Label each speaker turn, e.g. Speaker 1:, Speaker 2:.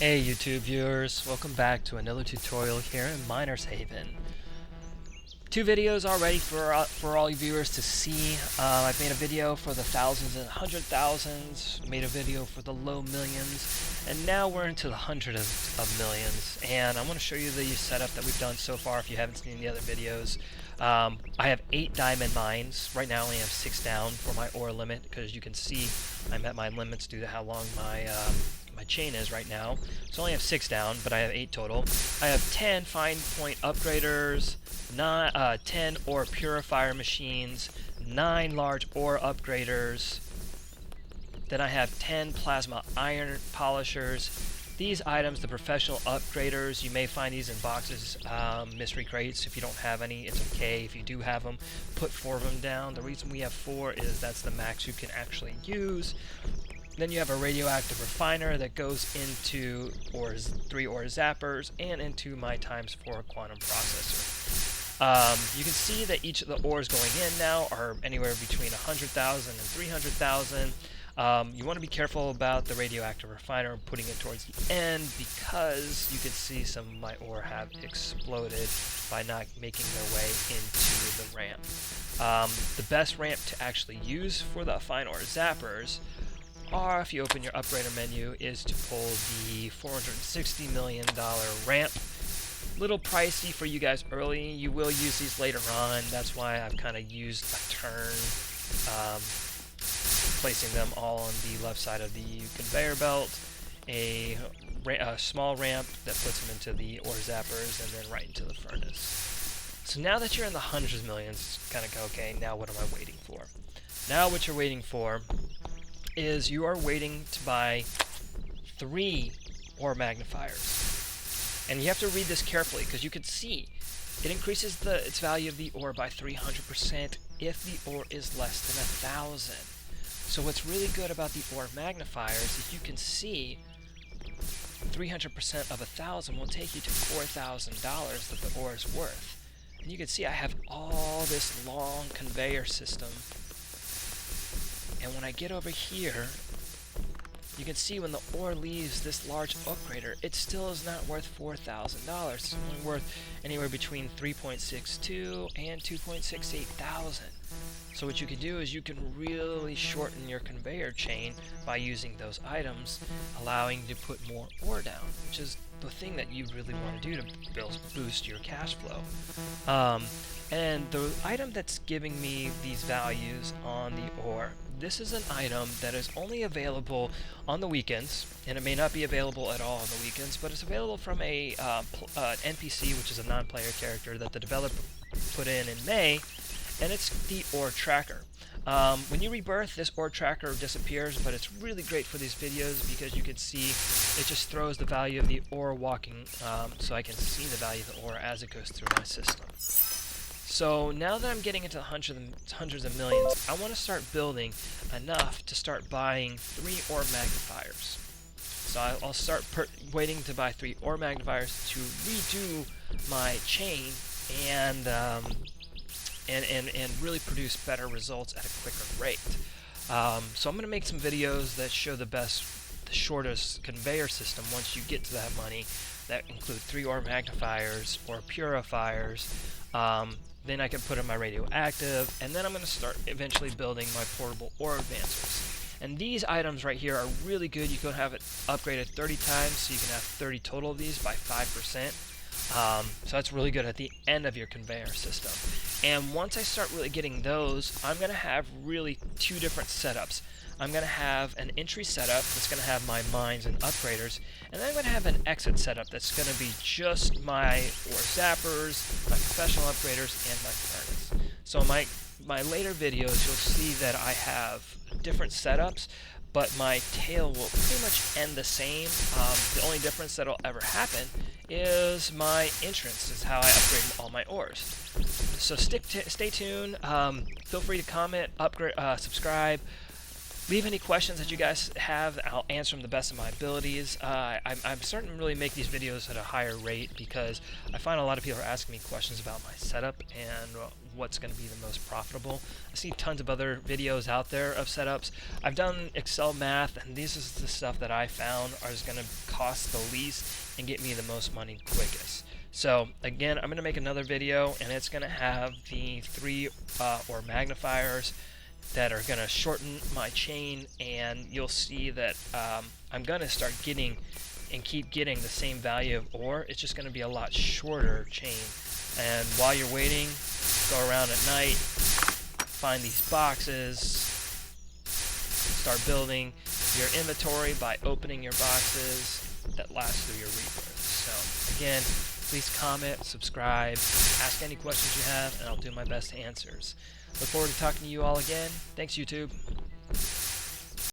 Speaker 1: Hey YouTube viewers, welcome back to another tutorial here in Miner's Haven. Two videos already for all you viewers to see. I've made a video for the thousands and hundred thousands, made a video for the low millions, and now we're into the hundreds of millions. And I want to show you the setup that we've done so far if you haven't seen the other videos. I have 8 diamond mines. Right now I only have 6 down for my ore limit because you can see I'm at my limits due to how long my chain is right now. So I only have 6 down, but I have 8 total. I have 10 fine point upgraders, 10 ore purifier machines, 9 large ore upgraders. Then I have 10 plasma iron polishers. These items, the professional upgraders, you may find these in boxes, mystery crates. If you don't have any, it's okay. If you do have them, put 4 of them down. The reason we have 4 is that's the max you can actually use. Then you have a radioactive refiner that goes into 3 ore zappers and into my ×4 quantum processor. You can see that each of the ores going in now are anywhere between 100,000 and 300,000. You want to be careful about the radioactive refiner and putting it towards the end because you can see some of my ore have exploded by not making their way into the ramp. The best ramp to actually use for the fine ore zappers, or if you open your upgrader menu, is to pull the $460 million ramp. Little pricey for you guys early. You will use these later on. That's why I've kind of used a turn, placing them all on the left side of the conveyor belt, a small ramp that puts them into the ore zappers, and then right into the furnace. So now that you're in the hundreds of millions, kind of go, okay, now what am I waiting for? Now what you're waiting for is you are waiting to buy 3 ore magnifiers. And you have to read this carefully because you can see it increases its value of the ore by 300% if the ore is less than 1,000. So what's really good about the ore magnifiers is you can see 300% of 1,000 will take you to $4,000 that the ore is worth. And you can see I have all this long conveyor system. And when I get over here, you can see when the ore leaves this large upgrader, it still is not worth $4,000. It's only worth anywhere between 3.62 and 2.68 thousand. So what you can do is you can really shorten your conveyor chain by using those items, allowing you to put more ore down, which is the thing that you really want to do to boost your cash flow. And the item that's giving me these values on the ore, this is an item that is only available on the weekends, and it may not be available at all on the weekends, but it's available from a NPC, which is a non-player character that the developer put in May, and it's the ore tracker. When you rebirth, this ore tracker disappears, but it's really great for these videos because you can see it just throws the value of the ore walking, so I can see the value of the ore as it goes through my system. So now that I'm getting into hundreds of millions, I want to start building enough to start buying 3 ore magnifiers. So I'll start waiting to buy 3 ore magnifiers to redo my chain and really produce better results at a quicker rate. So I'm going to make some videos that show the shortest conveyor system once you get to that money, that include 3 ore magnifiers or purifiers. Then I can put in my radioactive, and then I'm going to start eventually building my portable ore advancers. And these items right here are really good. You can have it upgraded 30 times, so you can have 30 total of these by 5%. So that's really good at the end of your conveyor system. And once I start really getting those, I'm going to have really 2 different setups. I'm going to have an entry setup that's going to have my mines and upgraders, and then I'm going to have an exit setup that's going to be just my ore zappers, my professional upgraders, and my furnace. So my later videos, you'll see that I have different setups, but my tail will pretty much end the same. The only difference that'll ever happen is my entrance, is how I upgrade all my ores. So stay tuned. Feel free to comment, subscribe. leave any questions that you guys have. I'll answer them the best of my abilities. I'm starting to really make these videos at a higher rate because I find a lot of people are asking me questions about my setup and what's going to be the most profitable. I see tons of other videos out there of setups. I've done Excel math, and this is the stuff that I found is going to cost the least and get me the most money quickest. So again, I'm going to make another video, and it's going to have the 3 ore magnifiers that are going to shorten my chain, and you'll see that I'm going to start getting and keep getting the same value of ore. It's just going to be a lot shorter chain. And while you're waiting, go around at night, find these boxes, start building your inventory by opening your boxes that last through your rebirth. So again, please comment, subscribe, ask any questions you have, and I'll do my best to answer. Look forward to talking to you all again. Thanks, YouTube.